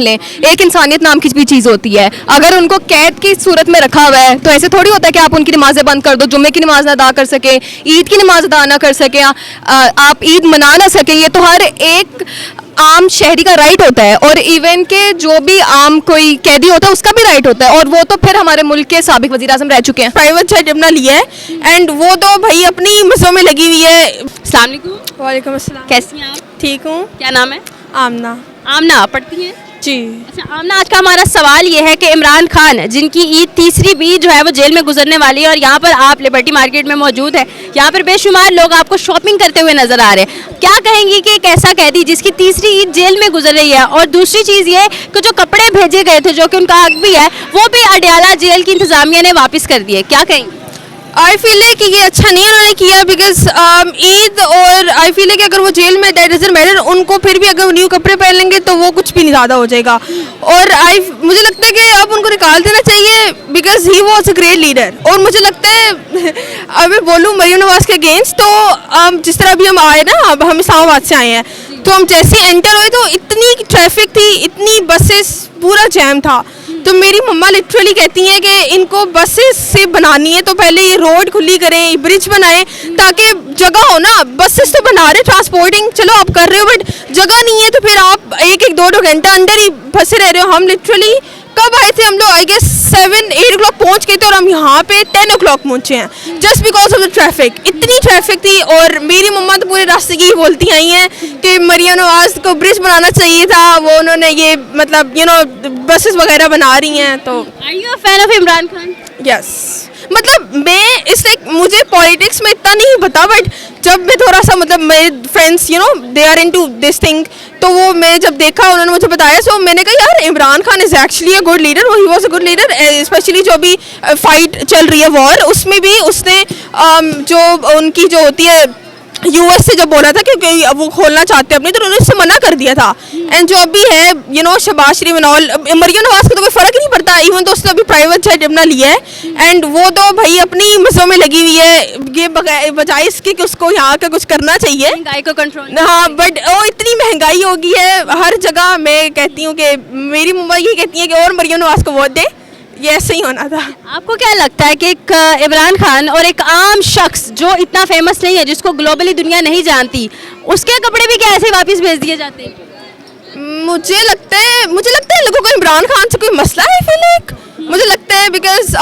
लें। एक इंसानियत नाम की भी चीज़ होती है। अगर उनको कैद की सूरत में रखा हुआ है तो ऐसे थोड़ी होता है कि आप उनकी नमाज़ें बंद कर दो, जुम्मे की नमाज ना अदा कर सके, ईद की नमाज अदा ना कर सके, आप ईद मना ना सके। ये तो हर एक आम शहरी का राइट होता है, और इवन के जो भी आम कोई कैदी होता है उसका भी राइट होता है, और वो तो फिर हमारे मुल्क के साबिक वज़ीर आज़म रह चुके हैं। प्राइवेट जेट अपना लिया है एंड वो तो भाई अपनी मसों में लगी हुई है। अस्सलाम वालेकुम। वालेकुम अस्सलाम। कैसी हैं आप? ठीक हूँ। क्या नाम है? आमना। आमना पढ़ती हैं? जी। अच्छा आमना, आज का हमारा सवाल ये है कि इमरान खान जिनकी ईद तीसरी भी जो है वो जेल में गुजरने वाली है, और यहाँ पर आप लिबर्टी मार्केट में मौजूद है, यहाँ पर बेशुमार लोग आपको शॉपिंग करते हुए नजर आ रहे हैं। क्या कहेंगी कि एक ऐसा कैदी जिसकी तीसरी ईद जेल में गुजर रही है, और दूसरी चीज़ ये कि जो कपड़े भेजे गए थे जो कि उनका हक भी है वो भी अडयाला जेल की इंतजामिया ने वापस कर दिए, क्या कहेंगी? आई फील है कि ये अच्छा नहीं उन्होंने किया, बिकॉज ईद और आई फील है कि अगर वो जेल में दैट डजंट मैटर, उनको फिर भी अगर न्यू कपड़े पहन लेंगे तो वो कुछ भी नहीं ज़्यादा हो जाएगा। और मुझे लगता है कि अब उनको निकाल देना चाहिए, because he was a great leader. और मुझे लगता है अगर बोलूँ मरीम नवाज के अगेंस्ट, तो जिस तरह अभी हम आए ना, अब हम इस्लामाबाद से आए हैं, तो हम जैसे एंटर हुए तो इतनी ट्रैफिक थी, इतनी बसेस, पूरा जैम था। तो मेरी मम्मा लिटरली कहती हैं कि इनको बसेस से बनानी है तो पहले ये रोड खुली करें, ब्रिज बनाएं, ताकि जगह हो ना। बसेस तो बना रहे, ट्रांसपोर्टिंग चलो आप कर रहे हो, बट जगह नहीं है तो फिर आप एक दो घंटा अंदर ही फंसे रह रहे हो। हम लिटरली कब आए थे, हम लोग आई गेस 7-8 o'clock पहुँच गए थे, और हम यहाँ पे 10 o'clock पहुँचे हैं, just because of the traffic. इतनी ट्रैफिक थी, और मेरी मम्मा तो पूरे रास्ते की बोलती आई हैं कि मरियम नवाज को ब्रिज बनाना चाहिए था, वो उन्होंने ये मतलब बसेस वगैरह बना रही हैं। तो are you a fan of Imran Khan? Yes, मतलब मैं इसलिए मुझे पॉलिटिक्स में इतना नहीं पता, बट जब मैं थोड़ा सा मतलब मेरे friends they are into this thing, तो वो मैं जब देखा उन्होंने मुझे बताया, सो मैंने कहा यार Imran Khan is actually a good leader, he was a good leader. Specially जो भी फाइट चल रही है वॉर, उसमें भी उसने जो उनकी जो होती है यूएस से जब बोला था कि वो खोलना चाहते हैं अपने, तो उन्होंने उससे मना कर दिया था। एंड जो अभी है शहबाज शरीफ और मरियम नवाज को तो कोई फ़र्क ही नहीं पड़ता, इवन तो उसने अभी प्राइवेट जेट अपना लिया है, एंड वो तो भाई अपनी मसों में लगी हुई है, ये बजाय इसके कि उसको यहाँ का कुछ करना चाहिए, महंगाई को कंट्रोल। हाँ, बट वो इतनी महंगाई हो गई है हर जगह। मैं कहती हूँ कि मेरी मम्मा ये कहती है कि और मरियम नवाज को वोट दे, ये ऐसे ही होना था। आपको क्या लगता है कि एक इमरान खान और एक आम शख्स जो इतना फेमस नहीं है, जिसको ग्लोबली दुनिया नहीं जानती, उसके कपड़े भी क्या ऐसे वापस भेज दिए जाते हैं? मुझे लगता है लोगों को इमरान खान से कोई मसला है, मुझे लगता है बिकॉज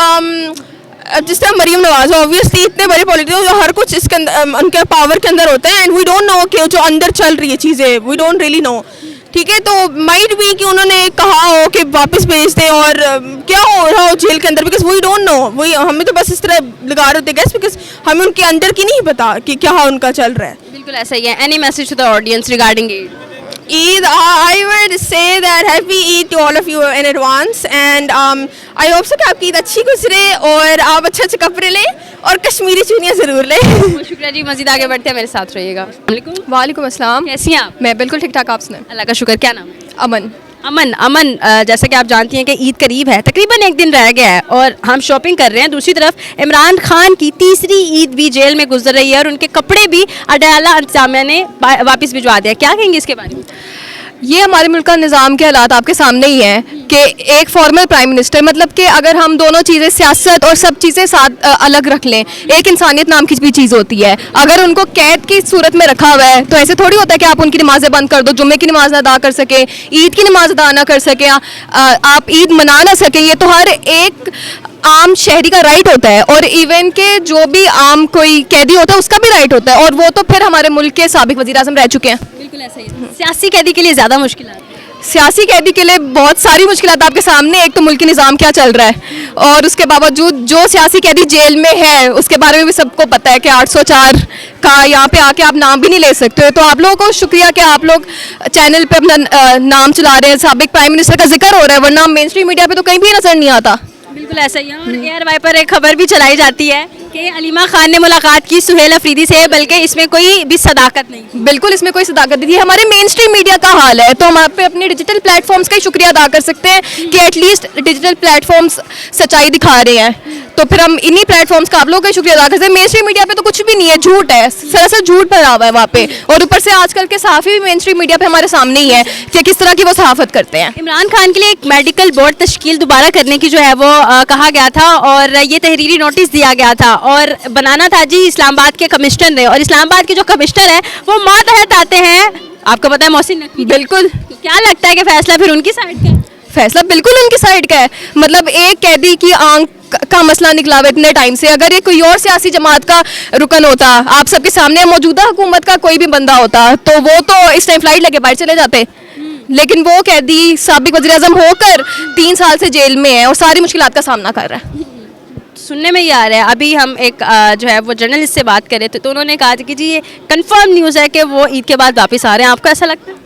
जिस तरह मरीम नवाज ऑब्वियसली इतने बड़े पॉलिटिशियन, हर कुछ इसके अंदर उनके पावर के अंदर होते हैं, एंड वी डोंट नो कि जो अंदर चल रही है चीज़ें, वी डोंट रियली नो। ठीक है, तो माइट भी कि उन्होंने कहा हो कि वापस भेज दें, और क्या हो रहा हो जेल के अंदर, बिकॉज वी डोंट नो। वही हमें तो बस इस तरह लगा रहे थे गैस, बिकॉज हमें उनके अंदर की नहीं पता कि क्या उनका चल रहा है। बिल्कुल ऐसा ही है। Any message to the audience regarding Eid, I would say that happy Eid to all of you in advance, and I hope so कि आपकी ईद अच्छी गुजरे और आप अच्छे कपड़े लें और कश्मीरी चुनियाँ ज़रूर लें। शुक्रिया जी, मज़ीद आगे बढ़ते हैं, मेरे साथ रहिएगा। वालेकुम अस्सलाम। कैसी हैं आप? मैं बिल्कुल ठीक ठाक, आप सुनाएं? अल्लाह का शुक्र। क्या नाम है? अमन। अमन, जैसा कि आप जानती हैं कि ईद करीब है, तकरीबन एक दिन रह गया है और हम शॉपिंग कर रहे हैं। दूसरी तरफ इमरान खान की तीसरी ईद भी जेल में गुजर रही है, और उनके कपड़े भी अडयाला इंतजामिया ने वापस भिजवा दिया। क्या कहेंगे इसके बारे में? ये हमारे मुल्क का निज़ाम के हालात आपके सामने ही हैं कि एक फॉर्मल प्राइम मिनिस्टर, मतलब कि अगर हम दोनों चीज़ें, सियासत और सब चीज़ें साथ अलग रख लें, एक इंसानियत नाम की भी चीज़ होती है। अगर उनको कैद की सूरत में रखा हुआ है तो ऐसे थोड़ी होता है कि आप उनकी नमाज़ें बंद कर दो, जुम्मे की नमाज ना अदा कर सके, ईद की नमाज अदा ना कर सके, आप ईद मना ना सके। ये तो हर एक आम शहरी का राइट होता है, और इवन के जो भी आम कोई कैदी होता है उसका भी राइट होता है, और वो तो फिर हमारे मुल्क के साबिक वज़ीर आज़म रह चुके हैं। बिल्कुल ऐसा ही है। सियासी कैदी के लिए ज़्यादा मुश्किल है। सियासी कैदी के लिए बहुत सारी मुश्किलात आपके सामने। एक तो मुल्की निज़ाम क्या चल रहा है, और उसके बावजूद जो सियासी कैदी जेल में है उसके बारे में भी सबको पता है कि 804 का यहाँ पे आके आप नाम भी नहीं ले सकते। तो आप लोगों को शुक्रिया कि आप लोग चैनल पे अपना नाम चला रहे हैं, साबिक प्राइम मिनिस्टर का जिक्र हो रहा है, वरना मेन स्ट्रीम मीडिया पे तो कहीं भी नजर नहीं आता। बिल्कुल ऐसा ही है। और ARY पर एक खबर भी चलाई जाती है कि अलीमा खान ने मुलाकात की सुहेल अफरीदी से, बल्कि इसमें कोई भी सदाकत नहीं। बिल्कुल इसमें कोई सदाकत नहीं थी। हमारे मेन स्ट्रीम मीडिया का हाल है, तो हम आप पे अपने डिजिटल प्लेटफॉर्म्स का ही शुक्रिया अदा कर सकते हैं कि एटलीस्ट डिजिटल प्लेटफॉर्म्स सच्चाई दिखा रहे हैं। तो फिर हम इन्हीं प्लेटफॉर्म्स का आप लोगों का शुक्रिया अदा करते हैं। मेन स्ट्रीम मीडिया पे तो कुछ भी नहीं है, झूठ है, सरासर झूठ भरा हुआ है वहाँ पे। और ऊपर से आजकल के सहाफ़ी भी मेन स्ट्रीम मीडिया पे हमारे सामने ही है कि किस तरह की वो सहाफ़त करते हैं। इमरान खान के लिए एक मेडिकल बोर्ड तश्कील दोबारा करने की जो है वो कहा गया था और ये तहरीरी नोटिस दिया गया था और बनाना था जी इस्लामाबाद के कमिश्नर ने, और इस्लामाबाद के जो कमिश्नर है वो मातहत आते हैं, आपको पता है मोहसिन नकवी। बिल्कुल। क्या लगता है कि फैसला फिर उनकी साइड का है? फैसला बिल्कुल उनकी साइड का है। मतलब एक कैदी की आंख का मसला निकला हुआ इतने टाइम से, अगर ये कोई और सियासी जमात का रुकन होता, आप सबके सामने मौजूदा हुकूमत का कोई भी बंदा होता, तो वो तो इस टाइम फ्लाइट लेके बाहर चले जाते। लेकिन वो कैदी साबिक वज़ीर आज़म होकर 3 साल से जेल में है और सारी मुश्किलात का सामना कर रहा है। सुनने में ये आ रहा है, अभी हम एक जो है वो जर्नलिस्ट से बात कर रहे थे तो उन्होंने कहा था कि जी ये कंफर्म न्यूज़ है कि वो ईद के बाद वापस आ रहे हैं, आपको ऐसा लगता है?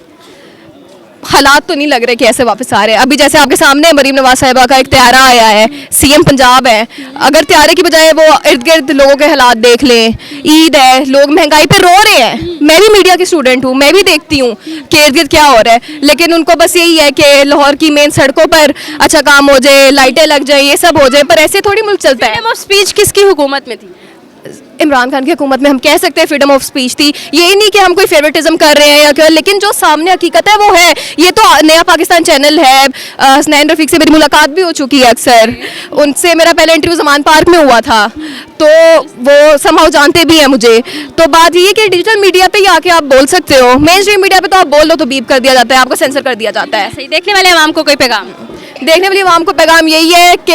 हालात तो नहीं लग रहे कि ऐसे वापस आ रहे हैं। अभी जैसे आपके सामने मरीम नवाज साहिबा का एक त्यारा आया है, सीएम पंजाब है, अगर त्यारे की बजाय वो इर्द गिर्द लोगों के हालात देख लें, ईद है, लोग महंगाई पे रो रहे हैं। मैं भी मीडिया की स्टूडेंट हूँ, मैं भी देखती हूँ कि इर्द गिर्द क्या हो रहा है, लेकिन उनको बस यही है कि लाहौर की मेन सड़कों पर अच्छा काम हो जाए, लाइटें लग जाए, ये सब हो जाए, पर ऐसे थोड़ी मुल्क चलता है। फ्रीडम ऑफ स्पीच किसकी हुकूमत में थी? इमरान खान की हुकूमत में हम कह सकते हैं फ्रीडम ऑफ स्पीच थी। ये नहीं कि हम कोई फेवरेटिज्म कर रहे हैं या क्या, लेकिन जो सामने हकीकत है वो है। ये तो नया पाकिस्तान चैनल है, हसनैन रफ़ीक से मेरी मुलाकात भी हो चुकी है अक्सर, उनसे मेरा पहला इंटरव्यू ज़मान पार्क में हुआ था, तो वो समहाउ जानते भी हैं मुझे। तो बात ये है कि डिजिटल मीडिया पे ही आके आप बोल सकते हो, मेन स्ट्रीम मीडिया पे तो आप बोल दो तो बीप कर दिया जाता है, आपको सेंसर कर दिया जाता है। सही, देखने वाले आवाम को कोई पैगाम? देखने वाली आवाम को पैगाम यही है कि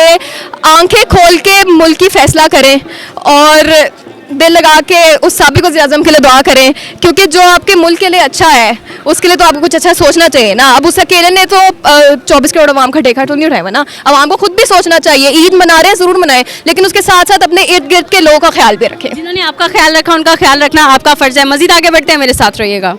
आंखें खोल के मुल्क की फैसला करें और दिल लगा के उस साबिक वज़ीर आज़म के लिए दुआ करें, क्योंकि जो आपके मुल्क के लिए अच्छा है उसके लिए तो आपको कुछ अच्छा सोचना चाहिए ना। अब उस अकेले ने तो 24 करोड़ आवाम का ठेका तो नहीं उठाया ना, आवाम को खुद भी सोचना चाहिए। ईद मना रहे हैं ज़रूर मनाएं, लेकिन उसके साथ साथ अपने इर्द गिर्द के लोगों का ख्याल भी रखें। जिन्होंने आपका ख्याल रखा उनका ख्याल रखना आपका फ़र्ज़ है। मज़ीद आगे बढ़ते हैं, मेरे साथ रहिएगा।